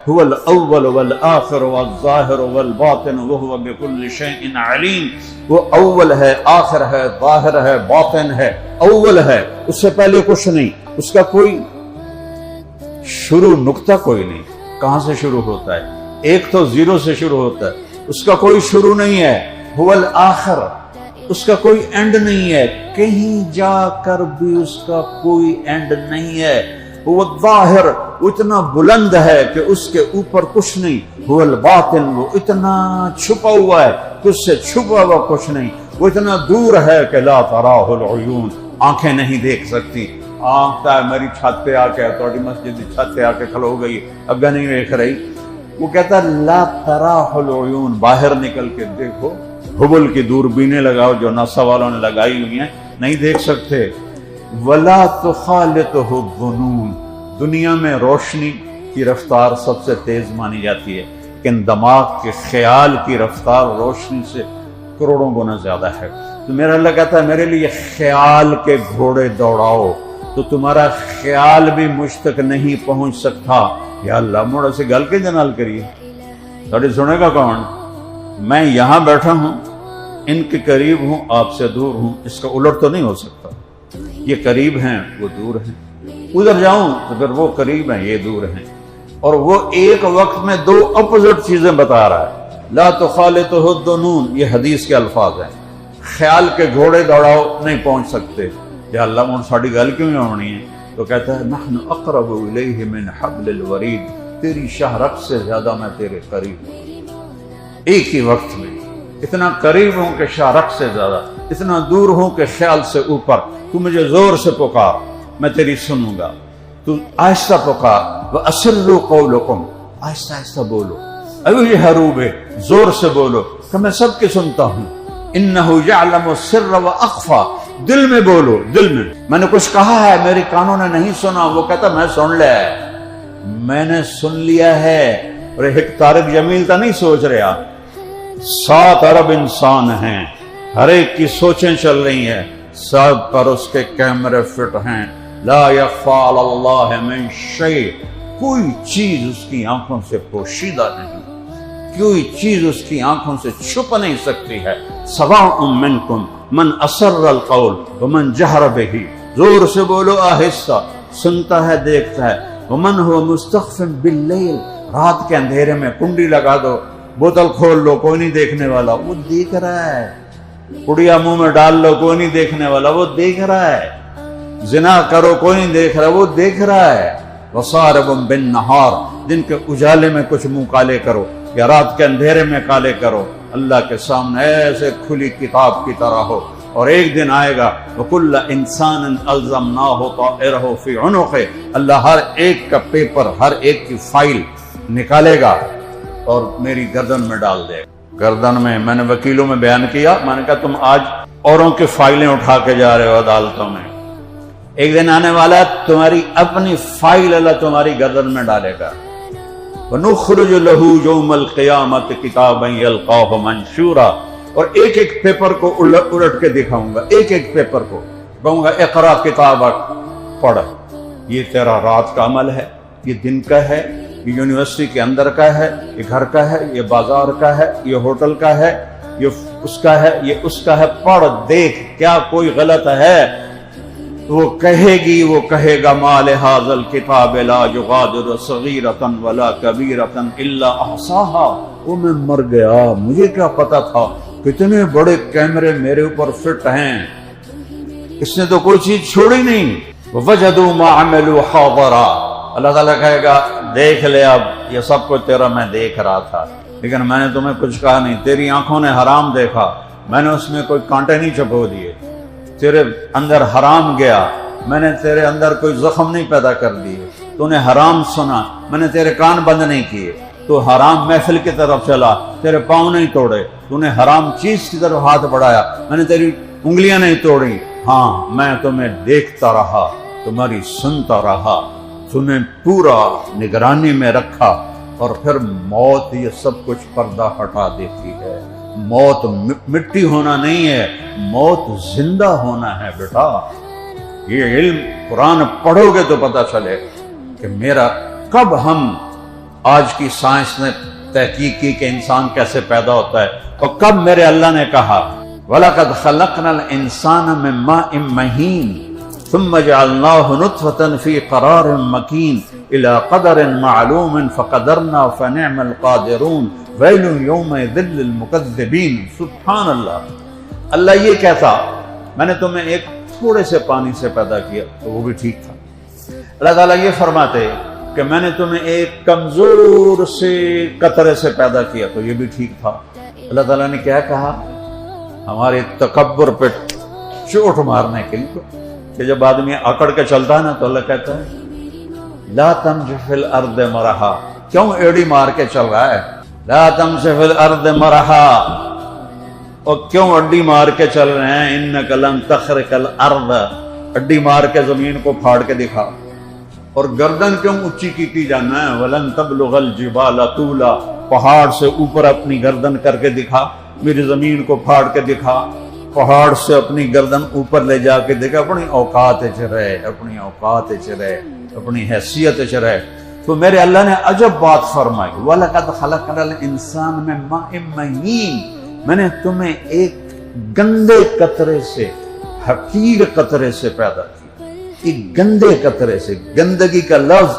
هو الاول والآخر والظاہر والباطن وهو بكل شيء علیم. وہ اول ہے، آخر ہے، ظاہر ہے، باطن ہے. اول ہے، اس سے پہلے کچھ نہیں، اس کا کوئی شروع نقطہ کوئی نہیں. کہاں سے شروع ہوتا ہے؟ ایک تو زیرو سے شروع ہوتا ہے، اس کا کوئی شروع نہیں ہے. هو الآخر، اس کا کوئی اینڈ نہیں ہے، کہیں جا کر بھی اس کا کوئی اینڈ نہیں ہے. وہ الظاہر، وہ اتنا بلند ہے کہ اس کے اوپر کچھ نہیں. وہ الباطن، وہ اتنا چھپا ہوا ہے کہ اس سے چھپا ہوا کچھ نہیں. وہ اتنا دور ہے کہ لا تراہ العیون، آنکھیں نہیں دیکھ سکتی. آنکھتا ہے میری چھت پہ آ کے، توڑی مسجد کی چھت پہ آ کے کھلو گئی، اگا نہیں دیکھ رہی. وہ کہتا ہے لا تراہ العیون، باہر نکل کے دیکھو. ہبل کی دوربینیں لگاؤ جو ناسا والوں نے لگائی ہوئی ہیں، نہیں دیکھ سکتے. ولا تخالطہ الظنون، دنیا میں روشنی کی رفتار سب سے تیز مانی جاتی ہے، لیکن دماغ کے خیال کی رفتار روشنی سے کروڑوں گنا زیادہ ہے. تو میرا اللہ کہتا ہے میرے لیے خیال کے گھوڑے دوڑاؤ، تو تمہارا خیال بھی مجھ تک نہیں پہنچ سکتا. یا اللہ موڑا سے گل کے جنال کریے، تھوڑی سنے گا کون؟ میں یہاں بیٹھا ہوں، ان کے قریب ہوں، آپ سے دور ہوں. اس کا الٹ تو نہیں ہو سکتا. یہ قریب ہیں، وہ دور ہیں. ادھر جاؤں تو پھر وہ قریب ہیں، یہ دور ہیں. اور وہ ایک وقت میں دو اپوزٹ چیزیں بتا رہا ہے. لا تخالطہ الظنون، یہ حدیث کے الفاظ ہیں. خیال کے گھوڑے دوڑاؤ، نہیں پہنچ سکتے. یا اللہ مجھ ساڑھی گل کیوں نہیں ہونی ہے؟ تو کہتا ہے نحن اقرب الیہ من حبل الورید، تیری شاہ رگ سے زیادہ میں تیرے قریب ہوں. ایک ہی وقت میں اتنا قریب ہوں کہ شاہ رگ سے زیادہ، اتنا دور ہوں کہ خیال سے اوپر. تو مجھے زور سے پکار، میں تیری سنوں گا. تو آہستہ پکار. وَأَسِرُّوا قَوْلَكُمْ، آہستہ آہستہ بولو. اَوْجِهَرُوا بِهِ، زور سے بولو کہ میں سب کی سنتا ہوں. إِنَّهُ يَعْلَمُ السِّرَّ وَأَخْفَى، دل میں بولو، دل میں نے کچھ کہا ہے، میری کانوں نے نہیں سنا. وہ کہتا میں سن لیا ہے، میں نے سن لیا ہے. اور ایک طارق جمیل تا نہیں سوچ رہا، 7 ارب انسان ہیں، ہر ایک کی سوچیں چل رہی ہیں، سب پر اس کے کیمرے فٹ ہیں. لا یخفی علی اللہ من شیء، کوئی چیز اس کی آنکھوں سے پوشیدہ نہیں، کوئی چیز اس کی آنکھوں سے چھپ نہیں سکتی ہے. سواء منکم من اسر القول ومن جہر بہ، زور سے بولو، آہستہ، سنتا ہے، دیکھتا ہے. ومن هو مستخف باللیل، رات کے اندھیرے میں کنڈی لگا دو، بوتل کھول لو، کوئی نہیں دیکھنے والا، وہ دیکھ رہا ہے. کڑیا منہ میں ڈال لو، کوئی نہیں دیکھنے والا، وہ دیکھ رہا ہے. زنا کرو، کوئی نہیں دیکھ رہا، وہ دیکھ رہا ہے. وصارب بالنہار، دن کے اجالے میں کچھ منہ کالے کرو یا رات کے اندھیرے میں کالے کرو، اللہ کے سامنے ایسے کھلی کتاب کی طرح ہو. اور ایک دن آئے گا وَكُلَّ إِنسَانٍ أَلْزَمْنَاهُ طَائِرَهُ فِي عُنُقِهِ، اللہ ہر ایک کا پیپر، ہر ایک کی فائل نکالے گا اور میری گردن میں ڈال دے گا. گردن میں نے وکیلوں میں بیان کیا، میں نے کہا تم آج اوروں کی فائلیں اٹھا کے جا رہے ہو عدالتوں میں، ایک دن آنے والا ہے تمہاری اپنی فائل اللہ تمہاری گردن میں ڈالے گا. وَنُخْرِجُ لَهُ يَوْمَ الْقِيَامَةِ كِتَابًا يَلْقَاهُ مَنشُورًا، اور ایک ایک پیپر کو الٹ کے دکھاؤں گا، ایک ایک پیپر کو کہوں گا اقرا کتابک، پڑھ. یہ تیرا رات کا عمل ہے، یہ دن کا ہے، یہ یونیورسٹی کے اندر کا ہے، یہ گھر کا ہے، یہ بازار کا ہے، یہ ہوٹل کا ہے، یہ اس کا ہے، یہ اس کا ہے. پڑھ، دیکھ کیا کوئی غلط ہے. وہ کہے گی، وہ کہے گا ما لہذا الکتاب لا یغادر صغیرۃ ولا کبیرۃ الا احصاها، وہ میں مر گیا، مجھے کیا پتا تھا کتنے بڑے کیمرے میرے اوپر فٹ ہیں، اس نے تو کوئی چیز چھوڑی نہیں. وجدوا ما عملوا حاضرا، اللہ تعالیٰ کہے گا دیکھ لے، اب یہ سب کچھ تیرا میں دیکھ رہا تھا، لیکن میں نے تمہیں کچھ کہا نہیں. تیری آنکھوں نے حرام دیکھا، میں نے اس میں کوئی کانٹے نہیں چھپو دیے. تیرے اندر حرام گیا، میں نے تیرے اندر کوئی زخم نہیں پیدا کر دیے. تو نے حرام سنا، میں نے تیرے کان بند نہیں کیے. تو حرام محفل کی طرف چلا، تیرے پاؤں نہیں توڑے. تو نے حرام چیز کی طرف ہاتھ بڑھایا، میں نے تیری انگلیاں نہیں توڑی. ہاں میں تمہیں دیکھتا رہا، تمہاری سنتا رہا، تمہیں پورا نگرانی میں رکھا. اور پھر موت یہ سب کچھ پردہ ہٹا دیتی ہے. موت مٹی ہونا نہیں ہے، موت زندہ ہونا ہے بیٹا. یہ علم قرآن پڑھو گے تو پتہ چلے کہ میرا کب ہم آج کی سائنس نے تحقیق کی کہ انسان کیسے پیدا ہوتا ہے، اور کب میرے اللہ نے کہا وَلَقَدْ خَلَقْنَا الْإِنسَانَ مِن مَّاءٍ مَّهِينٍ ثُمَّ جَعَلْنَاهُ نُطْفَةً فِي قَرَارٍ مَّكِينٍ إِلَى قَدَرٍ مَّعْلُومٍ فَقَدَرْنَا فَنِعْمَ الْقَادِرُونَ وَيْلٌ يَوْمَئِذٍ لِّلْمُكَذِّبِينَ۔ سبحان اللہ، اللہ یہ کہتا میں نے تمہیں ایک تھوڑے سے پانی سے پیدا کیا تو وہ بھی ٹھیک تھا۔ اللہ تعالیٰ یہ فرماتے کہ میں نے تمہیں ایک کمزور سے قطرے سے پیدا کیا تو یہ بھی ٹھیک تھا۔ اللہ تعالیٰ نے کیا کہا؟ ہمارے تکبر پہ چوٹ مارنے کے لیے کہ جب آدمی اکڑ کے چلتا ہے نا تو اللہ کہتا ہے لا تمش فی الارض مرحا، کیوں ایڑی مار کے چل رہا ہے؟ لا تمش فی الارض مرحا، اور کیوں اڈی مار کے چل رہے ہیں؟ انک لن تخرق الارض، اڈی مار کے زمین کو پھاڑ کے دکھا۔ اور گردن کیوں اونچی کی جانا ہے؟ ولن تبلغ الجبال طولا، پہاڑ سے اوپر اپنی گردن کر کے دکھا، میری زمین کو پھاڑ کے دکھا، پہاڑ سے اپنی گردن اوپر لے جا کے دیکھا، اپنی اوقات رہے، اپنی اوقات رہے، اپنی حیثیت رہے۔ تو میرے اللہ نے عجب بات فرمائی وَلَقَدْ خَلَقْنَا الْإِنسَانَ مِن مَّاءٍ مَّهِينٍ، میں نے تمہیں ایک گندے قطرے سے، حقیر قطرے سے پیدا کیا، ایک گندے قطرے سے۔ گندگی کا لفظ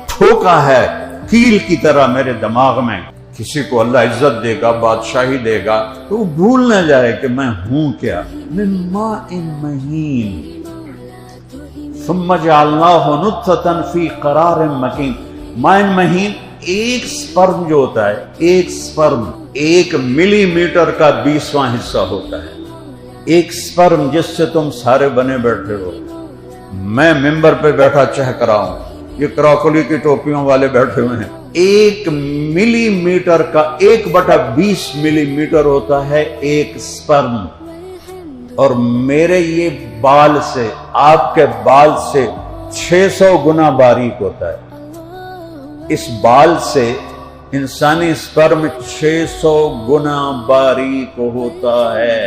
ٹھوکا ہے کیل کی طرح میرے دماغ میں۔ کسی کو اللہ عزت دے گا، بادشاہی دے گا تو وہ بھول نہ جائے کہ میں ہوں کیا۔ من ماء مہین ثم جعلناہ نطفۃ فی قرار مکین۔ ماء مہین، ایک سپرم جو ہوتا ہے، ایک سپرم 1 ملی میٹر کا 20واں حصہ ہوتا ہے۔ ایک سپرم جس سے تم سارے بنے بیٹھے ہو، میں ممبر پہ بیٹھا چہک رہا ہوں، یہ کراکلی کی ٹوپیوں والے بیٹھے ہوئے ہیں۔ 1 ملی میٹر کا 1/20 ملی میٹر ہوتا ہے ایک سپرم، اور میرے یہ بال سے، آپ کے بال سے 600 گنا باریک ہوتا ہے۔ اس بال سے انسانی سپرم 600 گنا باریک ہوتا ہے،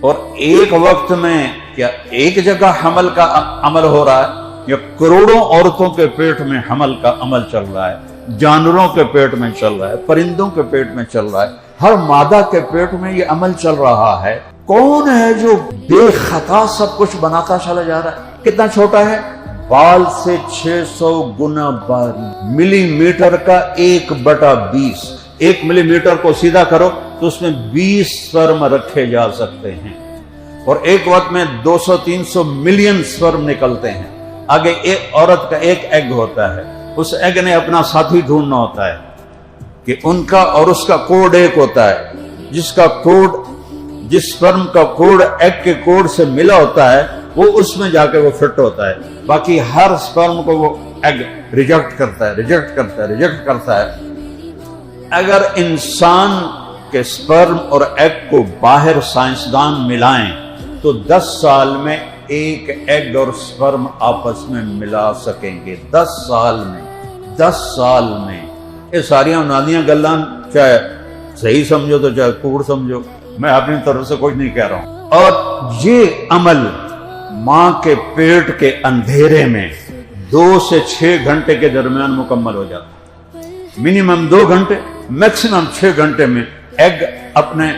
اور ایک وقت میں کیا ایک جگہ حمل کا عمل ہو رہا ہے یا کروڑوں عورتوں کے پیٹ میں حمل کا عمل چل رہا ہے؟ جانوروں کے پیٹ میں چل رہا ہے، پرندوں کے پیٹ میں چل رہا ہے، ہر مادہ کے پیٹ میں یہ عمل چل رہا ہے۔ کون ہے جو بے خطا سب کچھ بناتا چلا جا رہا ہے؟ کتنا چھوٹا ہے؟ بال سے 600 گنا باریک، ملی میٹر کا 1/20۔ 1 ملی میٹر کو سیدھا کرو تو اس میں 20 سپرم رکھے جا سکتے ہیں، اور ایک وقت میں 200-300 ملین سپرم نکلتے ہیں۔ آگے ایک عورت کا ایک ایگ ہوتا ہے، اس ایگ نے اپنا ساتھی ڈھونڈنا ہوتا ہے کہ ان کا اور اس کا کوڈ ایک ہوتا ہے، جس کا کوڈ، جس سپرم کا کوڈ ایگ کے کوڈ سے ملا ہوتا ہے وہ اس میں جا کے وہ فٹ ہوتا ہے۔ باقی ہر سپرم کو وہ ایگ ریجیکٹ کرتا ہے، ریجیکٹ کرتا ہے، ریجیکٹ کرتا ہے۔ اگر انسان کے سپرم اور ایگ کو باہر سائنسدان ملائیں تو 10 سال میں ایک ایگ اور سپرم آپس میں ملا سکیں گے۔ 10 سال میں، 10 سال میں۔ یہ ساری نادیاں گلاں چاہے صحیح سمجھو تو چاہے کوڑ سمجھو، میں اپنی طرف سے کچھ نہیں کہہ رہا ہوں۔ اور یہ عمل ماں کے پیٹ کے اندھیرے میں 2 سے 6 گھنٹے کے درمیان مکمل ہو جاتا ہے۔ منیمم 2 گھنٹے، میکسیمم 6 گھنٹے میں ایگ اپنے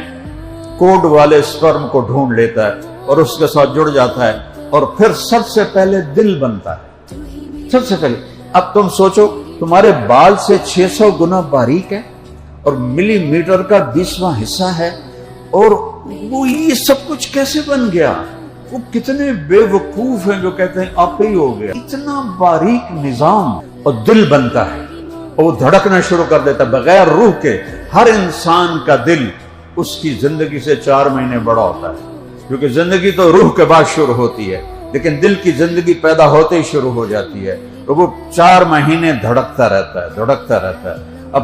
کوڈ والے سپرم کو ڈھونڈ لیتا ہے اور اس کے ساتھ جڑ جاتا ہے، اور پھر سب سے پہلے دل بنتا ہے۔ سب سے پہلے اب تم سوچو، تمہارے بال سے 600 گنا باریک ہے اور ملی میٹر کا 20واں حصہ ہے، اور وہ یہ سب کچھ کیسے بن گیا؟ وہ کتنے بے وقوف ہیں جو کہتے ہیں آپ ہی ہو گیا۔ اتنا باریک نظام، اور دل بنتا ہے اور وہ دھڑکنا شروع کر دیتا ہے بغیر روح کے۔ ہر انسان کا دل اس کی زندگی سے 4 مہینے بڑا ہوتا ہے، کیونکہ زندگی تو روح کے بعد شروع ہوتی ہے، لیکن دل کی زندگی پیدا ہوتے ہی شروع ہو جاتی ہے، تو وہ 4 مہینے دھڑکتا رہتا ہے، دھڑکتا رہتا ہے۔ اب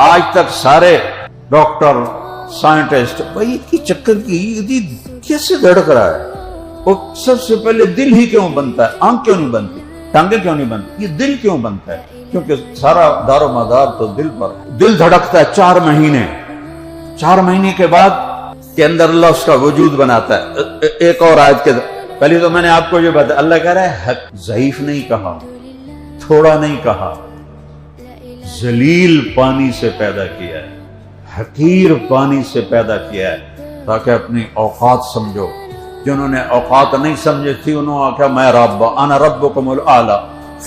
آج تک سارے ڈاکٹر، سائنٹسٹ بھائی کی چکر کی کیسے دھڑک رہا ہے؟ اور سب سے پہلے دل ہی کیوں بنتا ہے؟ آنکھ کیوں نہیں بنتی؟ ٹانگیں کیوں نہیں بنتی؟ یہ دل کیوں بنتا ہے؟ کیونکہ سارا دار و مدار تو دل پر۔ دل دھڑکتا ہے 4 مہینے، 4 مہینے کے بعد کے اندر اللہ اس کا وجود بناتا ہے۔ ایک اور آیت کے پہلے تو میں نے آپ کو یہ بتایا، اللہ کہہ رہا ہے ضعیف نہیں کہا، تھوڑا نہیں کہا، ذلیل پانی سے پیدا کیا ہے، حقیر پانی سے پیدا کیا ہے، تاکہ اپنی اوقات سمجھو۔ جنہوں نے اوقات نہیں سمجھی تھی انہوں نے کہا میں رب انا ربکم الاعلی،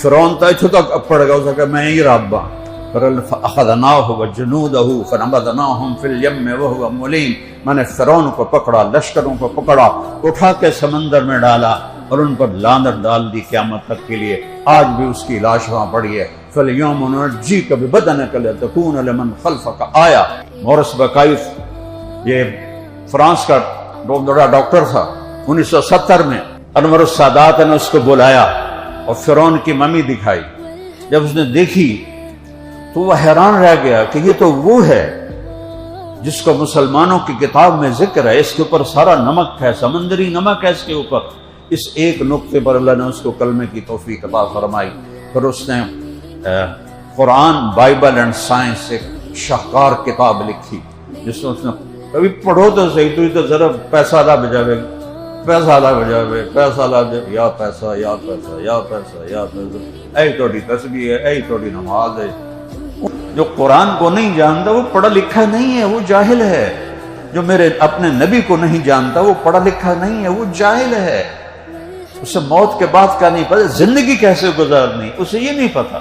فرعون تا اتھو تک پڑ گیا، اسے کہا میں ہی رب ہوں۔ فَأَخَذْنَاهُ وَجُنُودَهُ فَنَبَذْنَاهُمْ فِي الْيَمِّ وَهُوَ مُلِيمٌ، میں نے فرعون کو پکڑا، لشکروں کو پکڑا، اٹھا کے سمندر میں ڈالا اور ان پر لعنت ڈال دی قیامت تک کے لیے۔ آج بھی اس کی لاش وہاں پڑی ہے۔ فَالْيَوْمَ نُنَجِّيكَ بِبَدَنِكَ لِتَكُونَ لِمَنْ خَلْفَكَ آیَةً۔ مورس بکائف یہ فرانس کا بڑا ڈاکٹر تھا، 1970 میں انور السادات نے اس کو بلایا اور فرعون کی ممی دکھائی۔ جب اس نے دیکھی تو وہ حیران رہ گیا کہ یہ تو وہ ہے جس کو مسلمانوں کی کتاب میں ذکر ہے، اس کے اوپر سارا نمک ہے، سمندری نمک ہے اس کے اوپر۔ اس ایک نقطے پر اللہ نے اس کو کلمے کی توفیق عطا فرمائی۔ پھر اس نے قرآن، بائبل اینڈ سائنس، ایک شاہکار کتاب لکھی جس میں اس نے کبھی پڑھو تو صحیح، تو ذرا پیسہ لا بجاوے، پیسہ لا بجاوے، پیسہ لا بجاوے، یا پیسہ یا پیسہ یا پیسہ یا پیسہ، اے توڑی تسبیح ہے، اے توڑی نماز ہے۔ جو قرآن کو نہیں جانتا وہ پڑھا لکھا نہیں ہے، وہ جاہل ہے۔ جو میرے اپنے نبی کو نہیں جانتا وہ پڑھا لکھا نہیں ہے، وہ جاہل ہے۔ اسے موت کے بعد کا نہیں پتا، زندگی کیسے گزارنی اسے یہ نہیں پتا،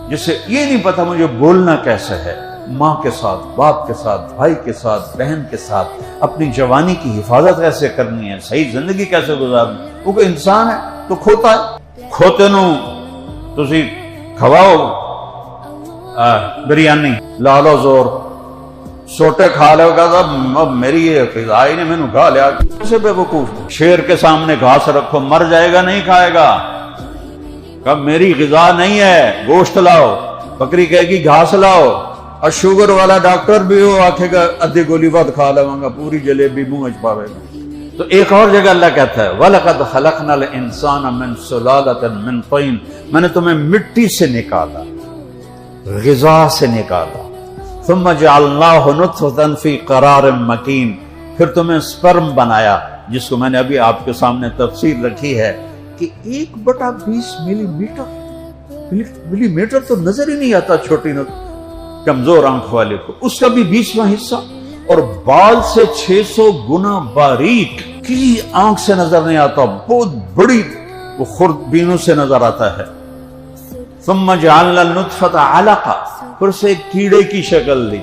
جسے یہ نہیں پتا مجھے بولنا کیسے ہے، ماں کے ساتھ، باپ کے ساتھ، بھائی کے ساتھ، بہن کے ساتھ، اپنی جوانی کی حفاظت کیسے کرنی ہے، صحیح زندگی کیسے گزارنی۔ وہ کوئی انسان ہے تو کھوتا ہے، کھوتے نو تسی کھواؤ بریانی لا لو زور، سوٹے کھا لو، کہا میری یہ غذا ہی نے میں نے کھا لیا۔ کیسے بے وقوف، شیر کے سامنے گھاس رکھو مر جائے گا نہیں کھائے گا، کہا میری غذا نہیں ہے گوشت لاؤ، بکری کہے گی گھاس لاؤ، اور شوگر والا ڈاکٹر بھی ہو آکھے گا ادھی گولی ود کھا لوں گا، پوری جلیبی منہ اچ پاوے گا۔ تو ایک اور جگہ اللہ کہتا ہے وَلَقَدْ خَلَقْنَا الْإِنسَانَ مِنْ سُلَالَةٍ مِنْ طِينٍ، میں نے تمہیں مٹی سے نکالا، غذا سے نکالا، ثم جعلناہ نطفۃ فی قرار مکین، پھر تمہیں سپرم بنایا، جس کو میں نے ابھی آپ کے سامنے تفسیر رکھی ہے کہ 1/20 ملی میٹر تو نظر ہی نہیں آتا چھوٹی کمزور آنکھ والے کو، اس کا بھی 20واں حصہ، اور بال سے 600 گنا باریک، کسی آنکھ سے نظر نہیں آتا، بہت بڑی وہ خوردبینوں سے نظر آتا ہے۔ ثم جعلنا النطفة علقہ، پھر اسے ایک کیڑے کی شکل دی،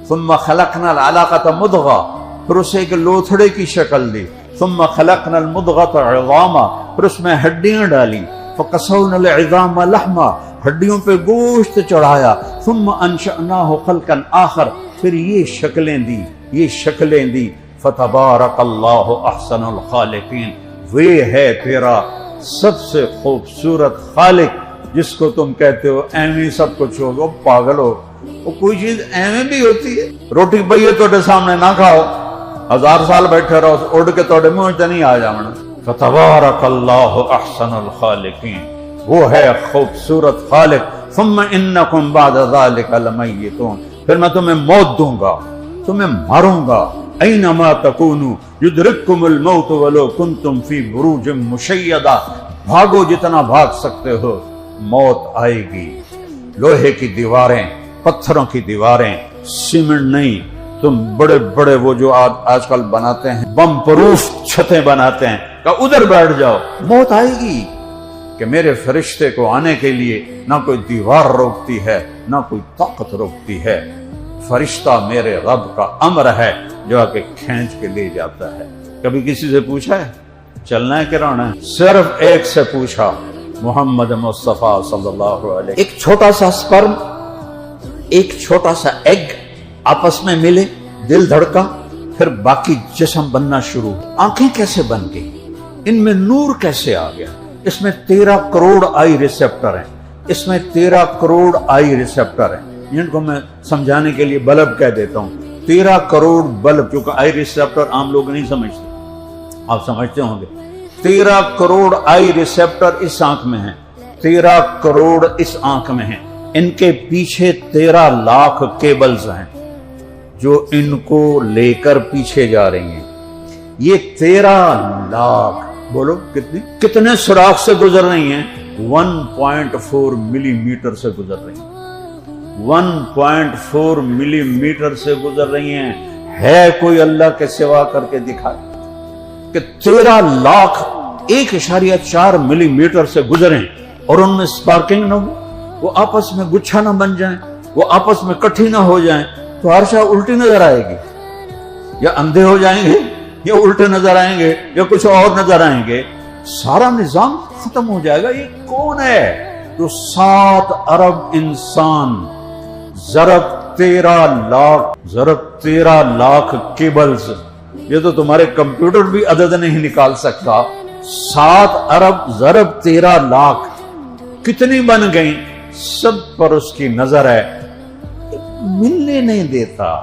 ثم خلقنا العلقة مضغہ، پھر اسے ایک لوتھڑے کی شکل دی، ثم خلقنا المضغة عظاما، پھر اس میں ہڈیاں ڈالی، فقصونا العظام لحما، ہڈیوں پہ گوشت چڑھایا، ثم انشأناہ خلقا آخر، پھر یہ شکلیں دی، فتبارک اللہ احسن الخالقین، وہ ہے تیرا سب سے خوبصورت خالق جس کو تم کہتے ہو ایویں سب کچھ ہوگا، پاگل ہو، وہ کوئی چیز ایویں بھی ہوتی ہے؟ روٹی پئیے توڑے سامنے نہ کھاؤ، 1000 سال بیٹھے رہو اڑ کے توڑے منہ تے نہیں آ جانا۔ فتبارک اللہ احسن الخالقین، وہ ہے خوبصورت خالق۔ ثم انکم بعد ذلک لمیتون، پھر میں تمہیں موت دوں گا، تمہیں ماروں گا، اینما تکونوا یدرککم الموت ولو کنتم فی بروج مشیدہ، بھاگو جتنا بھاگ سکتے ہو، موت آئے گی۔ لوہے کی دیواریں، پتھروں کی دیواریں، سیمنٹ نہیں، تم بڑے بڑے وہ جو آج کل بناتے ہیں بم پروف چھتیں بناتے ہیں، کہ ادھر بیٹھ جاؤ، موت آئے گی۔ کہ میرے فرشتے کو آنے کے لیے نہ کوئی دیوار روکتی ہے نہ کوئی طاقت روکتی ہے، فرشتہ میرے رب کا امر ہے جو آ کے کھینچ کے لے جاتا ہے۔ کبھی کسی سے پوچھا ہے چلنا ہے کہ رہنا ہے؟ صرف ایک سے پوچھا، محمد مصطفیٰ صلی اللہ علیہ وسلم۔ ایک چھوٹا سا سپرم، ایک چھوٹا سا ایگ آپس میں ملے، دل دھڑکا، پھر باقی جسم بننا شروع۔ آنکھیں کیسے بن گئی؟ ان میں نور کیسے آ گیا؟ اس میں 13 کروڑ آئی ریسیپٹر ہیں، اس میں 13 کروڑ آئی ریسیپٹر ہیں، جن کو میں سمجھانے کے لیے بلب کہہ دیتا ہوں۔ 13 کروڑ بلب، کیونکہ آئی ریسیپٹر عام لوگ نہیں سمجھتے، آپ سمجھتے ہوں گے۔ 13 کروڑ آئی ریسیپٹر اس آنکھ میں ہیں، 13 کروڑ اس آنکھ میں ہیں، ان کے پیچھے 13 لاکھ کیبلز ہیں جو ان کو لے کر پیچھے جا رہی ہیں۔ یہ 13 لاکھ، بولو کتنے سوراخ سے گزر رہی ہیں؟ 1.4 ملی میٹر سے گزر رہی ہیں۔ 1.4 ملی میٹر سے گزر رہی ہیں. ہے کوئی اللہ کے سوا کر کے دکھا کہ 13,01.4 ملی میٹر سے گزریں اور ان میں سپارکنگ نہ ہو, وہ آپس میں گچھا نہ بن جائیں, وہ آپس میں کٹھی نہ ہو جائیں, تو ہر شاہ الٹی نظر آئے گی. یا اندھے ہو جائیں گے, یا الٹے نظر آئیں گے, یا کچھ اور نظر آئیں گے, سارا نظام ختم ہو جائے گا. یہ کون ہے جو 7 ارب انسان ضرب 13 لاکھ کیبلز, یہ تو تمہارے کمپیوٹر بھی عدد نہیں نکال سکتا. 7 ارب ضرب 13 لاکھ کتنی بن گئیں, سب پر اس کی نظر ہے. ملنے نہیں دیتا.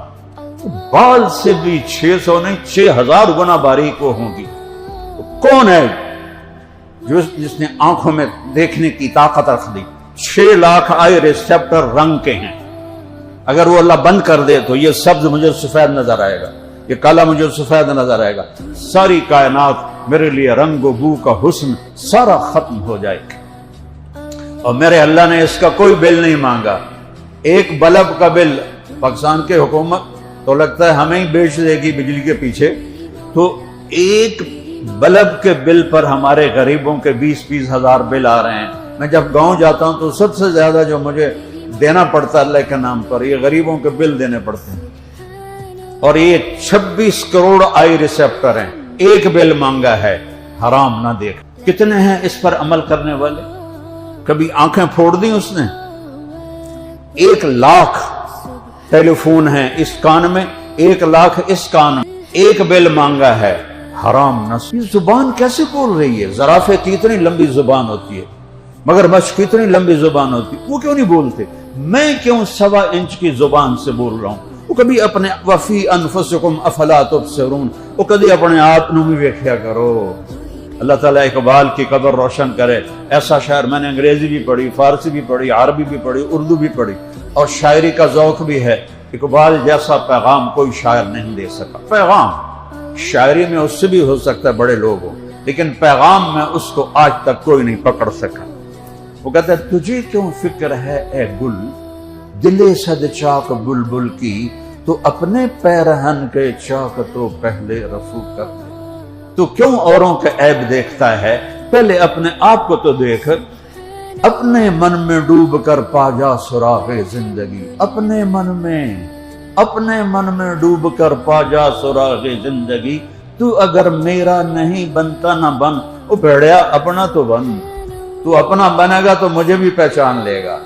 بال سے بھی 600 نہیں 6000 گنا باریک وہ ہوں گی. کون ہے جس نے آنکھوں میں دیکھنے کی طاقت رکھ دی؟ 6 لاکھ آئی ریسپٹر رنگ کے ہیں. اگر وہ اللہ بند کر دے تو یہ سبز مجھے سفید نظر آئے گا, یہ کالا مجھے سفید نظر آئے گا. ساری کائنات میرے لیے رنگ و بو کا حسن سارا ختم ہو جائے گا. اور میرے اللہ نے اس کا کوئی بل نہیں مانگا. ایک بلب کا بل پاکستان کے حکومت تو لگتا ہے ہمیں ہی بیچ دے گی بجلی کے پیچھے, تو ایک بلب کے بل پر ہمارے غریبوں کے 20-20 ہزار بل آ رہے ہیں. میں جب گاؤں جاتا ہوں تو سب سے زیادہ جو مجھے دینا پڑتا ہے اللہ کے نام پر, یہ غریبوں کے بل دینے پڑتے ہیں. اور یہ 26 کروڑ آئی ریسپٹر ہیں. ایک بل مانگا ہے, حرام نہ دیکھ. کتنے ہیں اس پر عمل کرنے والے؟ کبھی آنکھیں پھوڑ دی اس نے؟ 1 لاکھ ٹیلی فون ہیں اس کان میں, 1 لاکھ اس کان میں. ایک بل مانگا ہے, حرام نہ. یہ زبان کیسے بول رہی ہے؟ زرافے کی اتنی لمبی زبان ہوتی ہے, مگر مچھ کی اتنی لمبی زبان ہوتی ہے, وہ کیوں نہیں بولتے؟ میں کیوں 1.25 انچ کی زبان سے بول رہا ہوں؟ وہ کبھی اپنے وفی انفسکم افلا تبصرون, وہ کبھی اپنے آپ نو بھی ویکھیا کرو. اللہ تعالیٰ اقبال کی قبر روشن کرے. ایسا شاعر, میں نے انگریزی بھی پڑھی, فارسی بھی پڑھی, عربی بھی پڑھی, اردو بھی پڑھی, اور شاعری کا ذوق بھی ہے. اقبال جیسا پیغام کوئی شاعر نہیں دے سکا. پیغام شاعری میں اس سے بھی ہو سکتا ہے بڑے لوگ ہوں, لیکن پیغام میں اس کو آج تک کوئی نہیں پکڑ سکا. وہ کہتا ہے تجھے کیوں فکر ہے اے گل, دل صد چاک بلبل کی, تو اپنے پیرہن کے چاک تو پہلے رفو کر دے. تو کیوں اوروں کے عیب دیکھتا ہے, پہلے اپنے آپ کو تو دیکھ. اپنے من میں ڈوب کر پا جا سراغ زندگی, اپنے من میں ڈوب کر پا جا سراغ زندگی. تو اگر میرا نہیں بنتا نہ بن, او بھیڑیا اپنا تو بن. تو اپنا بنے گا تو مجھے بھی پہچان لے گا.